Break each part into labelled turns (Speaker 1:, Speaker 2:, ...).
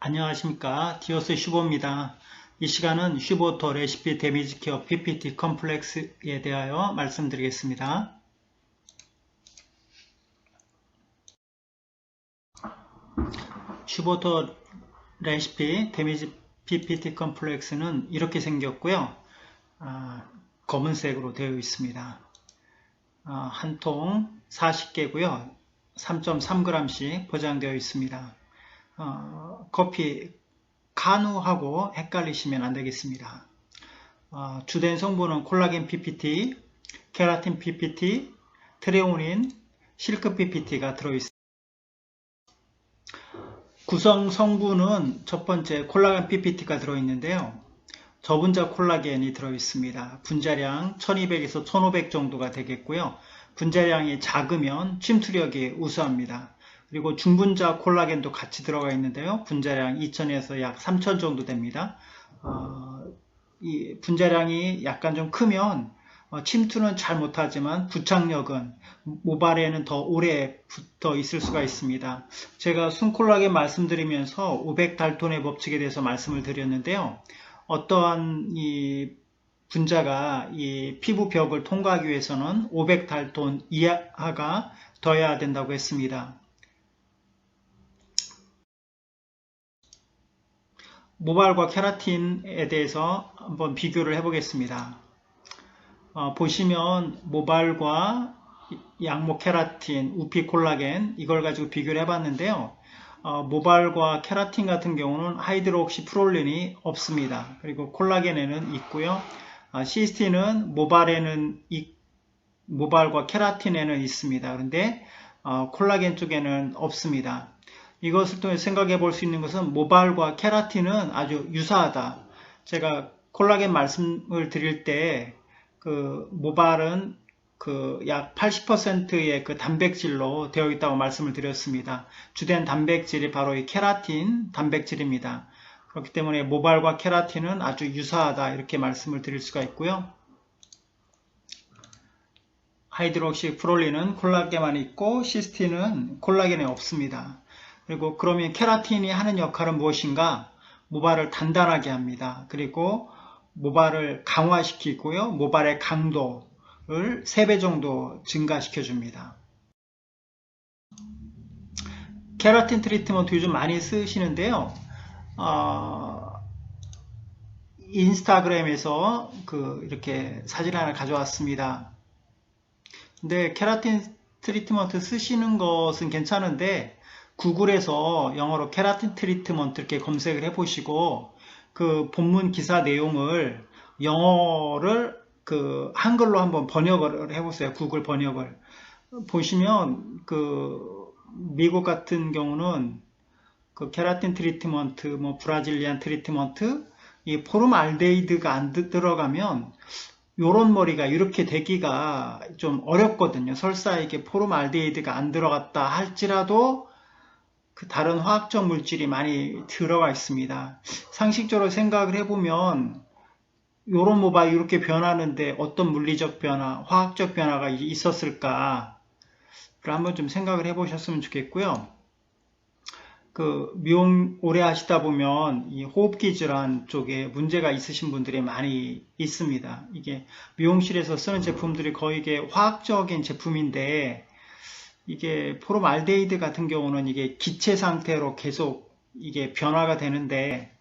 Speaker 1: 안녕하십니까. 디오스 슈보입니다. 이 시간은 슈보토 레시피 데미지 케어 PPT 컴플렉스에 대하여 말씀드리겠습니다. 슈보토 레시피 데미지 PPT 컴플렉스는 이렇게 생겼고요. 검은색으로 되어 있습니다. 한 통 40개고요. 3.3g씩 포장되어 있습니다. 커피 카누하고 헷갈리시면 안 되겠습니다. 주된 성분은 콜라겐 PPT, 케라틴 PPT, 트레오닌, 실크 PPT가 들어있습니다. 구성 성분은 첫 번째 콜라겐 PPT가 들어있는데요. 저분자 콜라겐이 들어있습니다. 분자량 1200에서 1500 정도가 되겠고요. 분자량이 작으면 침투력이 우수합니다. 그리고 중분자 콜라겐도 같이 들어가 있는데요. 분자량 2000에서 약 3000 정도 됩니다. 이 분자량이 약간 좀 크면 침투는 잘 못하지만 부착력은 모발에는 더 오래 붙어 있을 수가 있습니다. 제가 순콜라겐 말씀드리면서 500달톤의 법칙에 대해서 말씀을 드렸는데요. 어떠한 이 분자가 이 피부 벽을 통과하기 위해서는 500달톤 이하가 더해야 된다고 했습니다. 모발과 케라틴에 대해서 한번 비교를 해보겠습니다. 보시면 모발과 양모 케라틴, 우피 콜라겐 이걸 가지고 비교를 해봤는데요. 모발과 케라틴 같은 경우는 하이드로옥시 프롤린이 없습니다. 그리고 콜라겐에는 있고요. 시스틴은 모발과 케라틴에는 있습니다. 그런데 콜라겐 쪽에는 없습니다. 이것을 통해 생각해 볼 수 있는 것은 모발과 케라틴은 아주 유사하다. 제가 콜라겐 말씀을 드릴 때 그 모발은 그 약 80%의 그 단백질로 되어 있다고 말씀을 드렸습니다. 주된 단백질이 바로 이 케라틴 단백질입니다. 그렇기 때문에 모발과 케라틴은 아주 유사하다 이렇게 말씀을 드릴 수가 있고요. 하이드록시 프롤린은 콜라겐만 있고 시스틴은 콜라겐에 없습니다. 그리고 그러면 케라틴이 하는 역할은 무엇인가? 모발을 단단하게 합니다. 그리고 모발을 강화시키고요. 모발의 강도를 3배 정도 증가시켜 줍니다. 케라틴 트리트먼트 요즘 많이 쓰시는데요. 인스타그램에서 이렇게 사진 하나 가져왔습니다. 근데 케라틴 트리트먼트 쓰시는 것은 괜찮은데 구글에서 영어로 케라틴 트리트먼트 이렇게 검색을 해보시고 그 본문 기사 내용을 영어를 한글로 한번 번역을 해보세요. 구글 번역을 보시면 미국 같은 경우는 케라틴 트리트먼트, 브라질리안 트리트먼트, 이 포름알데히드가 안 들어가면 요런 머리가 이렇게 되기가 좀 어렵거든요. 설사 이게 포름알데히드가 안 들어갔다 할지라도 다른 화학적 물질이 많이 들어가 있습니다. 상식적으로 생각을 해보면 요런 모발이 이렇게 변하는데 어떤 물리적 변화, 화학적 변화가 있었을까 한번 좀 생각을 해보셨으면 좋겠고요. 미용 오래 하시다 보면 이 호흡기 질환 쪽에 문제가 있으신 분들이 많이 있습니다. 이게 미용실에서 쓰는 제품들이 거의 이게 화학적인 제품인데 이게 포름알데히드 같은 경우는 이게 기체 상태로 계속 이게 변화가 되는데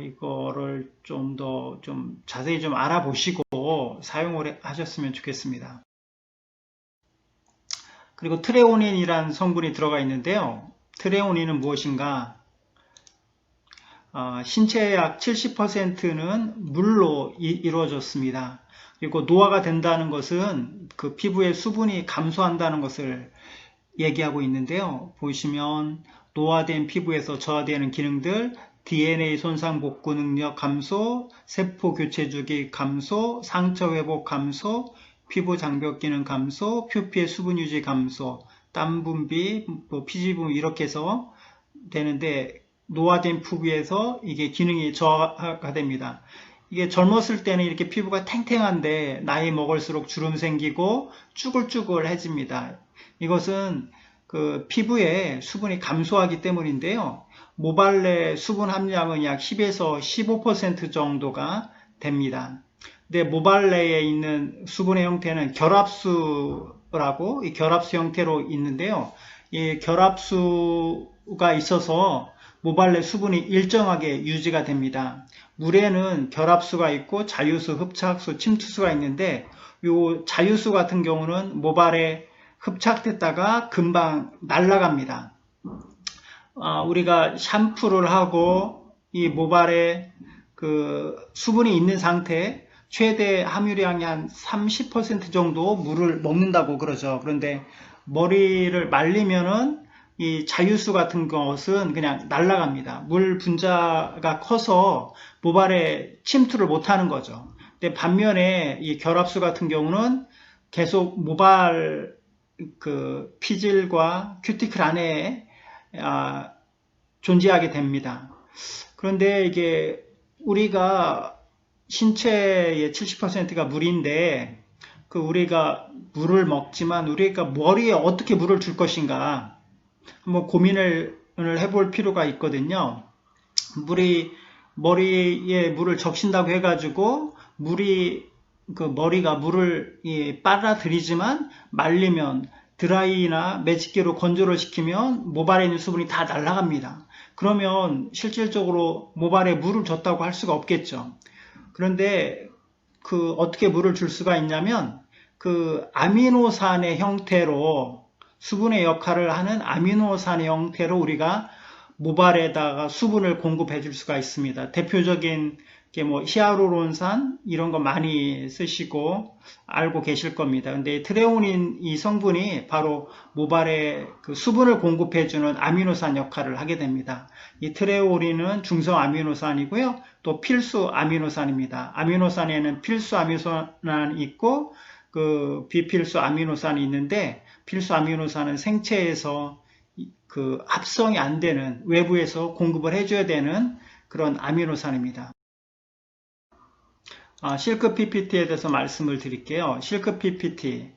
Speaker 1: 이거를 좀 더 자세히 좀 알아보시고 사용을 하셨으면 좋겠습니다. 그리고 트레오닌이라는 성분이 들어가 있는데요. 트레오닌은 무엇인가? 신체의 약 70%는 물로 이루어졌습니다. 그리고 노화가 된다는 것은 그 피부의 수분이 감소한다는 것을 얘기하고 있는데요. 보시면 노화된 피부에서 저하되는 기능들, DNA 손상 복구 능력 감소, 세포 교체 주기 감소, 상처 회복 감소, 피부 장벽 기능 감소, 표피의 수분 유지 감소, 땀 분비, 피지 분비 이렇게 해서 되는데 노화된 피부에서 이게 기능이 저하가 됩니다. 이게 젊었을 때는 이렇게 피부가 탱탱한데 나이 먹을수록 주름 생기고 쭈글쭈글해집니다. 이것은 피부에 수분이 감소하기 때문인데요. 모발내 수분 함량은 약 10에서 15% 정도가 됩니다. 근데 모발내에 있는 수분의 형태는 결합수라고 이 결합수 형태로 있는데요. 이 결합수가 있어서 모발내 수분이 일정하게 유지가 됩니다. 물에는 결합수가 있고 자유수, 흡착수, 침투수가 있는데 이 자유수 같은 경우는 모발에 흡착됐다가 금방 날아갑니다. 우리가 샴푸를 하고 이 모발에 그 수분이 있는 상태 최대 함유량이 한 30% 정도 물을 먹는다고 그러죠. 그런데 머리를 말리면은 이 자유수 같은 것은 그냥 날아갑니다. 물 분자가 커서 모발에 침투를 못하는 거죠. 근데 반면에 이 결합수 같은 경우는 계속 모발 그 피질과 큐티클 안에 존재하게 됩니다. 그런데 이게 우리가 신체의 70%가 물인데 그 우리가 물을 먹지만 우리가 머리에 어떻게 물을 줄 것인가 한번 고민을 해볼 필요가 있거든요. 머리에 물을 적신다고 해가지고 머리가 물을 빨아들이지만 말리면 드라이나 매직기로 건조를 시키면 모발에 있는 수분이 다 날아갑니다. 그러면 실질적으로 모발에 물을 줬다고 할 수가 없겠죠. 그런데 어떻게 물을 줄 수가 있냐면 아미노산의 형태로 수분의 역할을 하는 아미노산의 형태로 우리가 모발에다가 수분을 공급해 줄 수가 있습니다. 대표적인 게 히아루론산 이런 거 많이 쓰시고 알고 계실 겁니다. 근데 트레오닌 이 성분이 바로 모발에 수분을 공급해 주는 아미노산 역할을 하게 됩니다. 이 트레오닌은 중성 아미노산이고요. 또 필수 아미노산입니다. 아미노산에는 필수 아미노산이 있고 비필수 아미노산이 있는데 필수 아미노산은 생체에서 합성이 안 되는 외부에서 공급을 해줘야 되는 그런 아미노산입니다. 실크 PPT에 대해서 말씀을 드릴게요. 실크 PPT.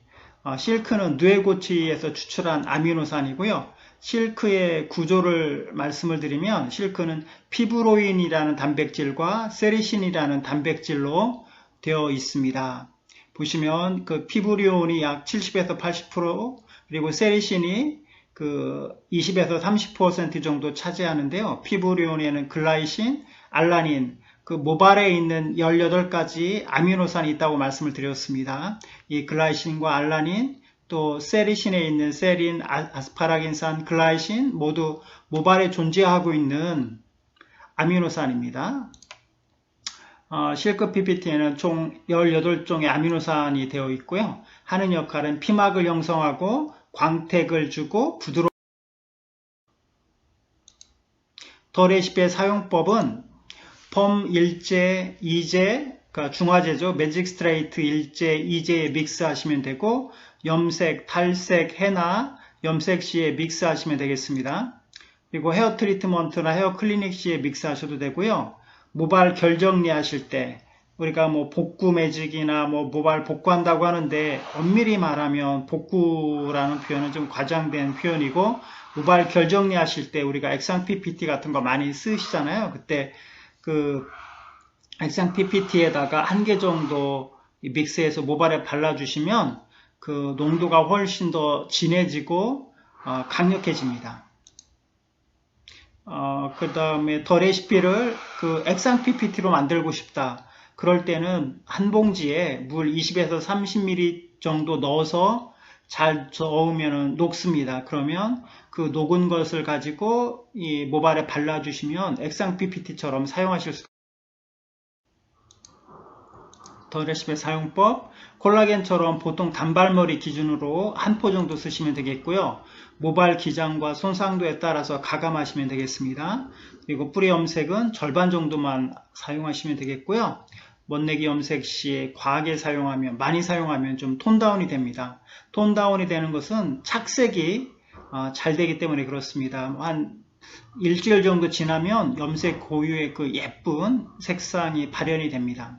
Speaker 1: 실크는 누에고치에서 추출한 아미노산이고요. 실크의 구조를 말씀을 드리면 실크는 피브로인이라는 단백질과 세리신이라는 단백질로 되어 있습니다. 보시면 피브로인이 약 70에서 80% 그리고 세리신이 20에서 30% 정도 차지하는데요. 피브로인에는 글라이신, 알라닌, 모발에 있는 18가지 아미노산이 있다고 말씀을 드렸습니다. 이 글라이신과 알라닌, 또 세리신에 있는 세린, 아스파라긴산, 글라이신 모두 모발에 존재하고 있는 아미노산입니다. 실크 PPT에는 총 18종의 아미노산이 되어 있고요. 하는 역할은 피막을 형성하고 광택을 주고 부드러운 더 레시피의 사용법은 펌 1제, 2제, 그러니까 중화제죠. 매직 스트레이트 1제, 2제에 믹스 하시면 되고 염색, 탈색, 헤나, 염색 시에 믹스 하시면 되겠습니다. 그리고 헤어 트리트먼트나 헤어 클리닉 시에 믹스 하셔도 되고요. 모발 결 정리하실 때 우리가 복구 매직이나 모발 복구한다고 하는데 엄밀히 말하면 복구라는 표현은 좀 과장된 표현이고 모발 결 정리하실 때 우리가 액상 PPT 같은 거 많이 쓰시잖아요. 그때 액상 PPT에다가 1개 정도 믹스해서 모발에 발라주시면 농도가 훨씬 더 진해지고 강력해집니다. 그 다음에 더 레시피를 액상 PPT로 만들고 싶다. 그럴 때는 한 봉지에 물 20에서 30ml 정도 넣어서 잘 저으면 녹습니다. 그러면 녹은 것을 가지고 이 모발에 발라주시면 액상 PPT처럼 사용하실 수 있습니다. 더 레시피 사용법, 콜라겐처럼 보통 단발머리 기준으로 한 포 정도 쓰시면 되겠고요. 모발 기장과 손상도에 따라서 가감하시면 되겠습니다. 그리고 뿌리 염색은 절반 정도만 사용하시면 되겠고요. 멋내기 염색 시에 과하게 사용하면, 많이 사용하면 좀 톤다운이 됩니다. 톤다운이 되는 것은 착색이 잘 되기 때문에 그렇습니다. 한 일주일 정도 지나면 염색 고유의 예쁜 색상이 발현이 됩니다.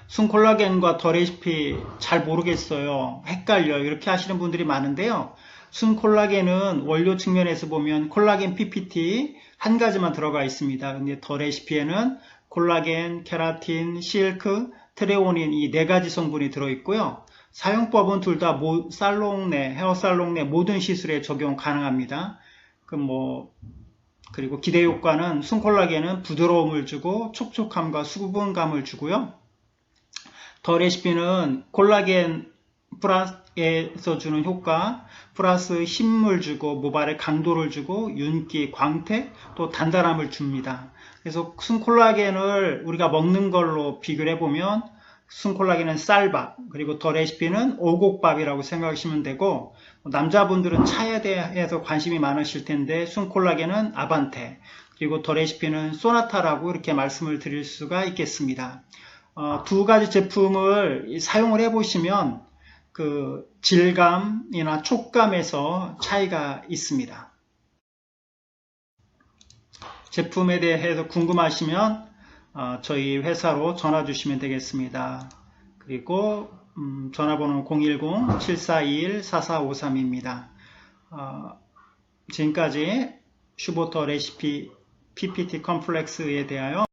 Speaker 1: 순콜라겐과 더 레시피 잘 모르겠어요. 헷갈려요. 이렇게 하시는 분들이 많은데요. 순콜라겐은 원료 측면에서 보면 콜라겐 PPT 한 가지만 들어가 있습니다. 근데 더 레시피에는 콜라겐, 케라틴, 실크, 트레오닌 이 네 가지 성분이 들어있고요. 사용법은 둘 다 살롱 내, 헤어 살롱 내 모든 시술에 적용 가능합니다. 그리고 기대 효과는 순콜라겐은 부드러움을 주고 촉촉함과 수분감을 주고요. 더 레시피는 콜라겐 플러스에서 주는 효과 플러스 힘을 주고 모발에 강도를 주고 윤기, 광택, 또 단단함을 줍니다. 그래서 순콜라겐을 우리가 먹는 걸로 비교를 해보면 순콜라겐은 쌀밥, 그리고 더 레시피는 오곡밥이라고 생각하시면 되고, 남자분들은 차에 대해서 관심이 많으실 텐데 순콜라겐은 아반떼, 그리고 더 레시피는 소나타라고 이렇게 말씀을 드릴 수가 있겠습니다. 두 가지 제품을 사용을 해보시면 그 질감이나 촉감에서 차이가 있습니다. 제품에 대해서 궁금하시면 저희 회사로 전화 주시면 되겠습니다. 그리고 전화번호는 010-7421-4453입니다. 지금까지 슈보터 레시피 PPT 컴플렉스에 대하여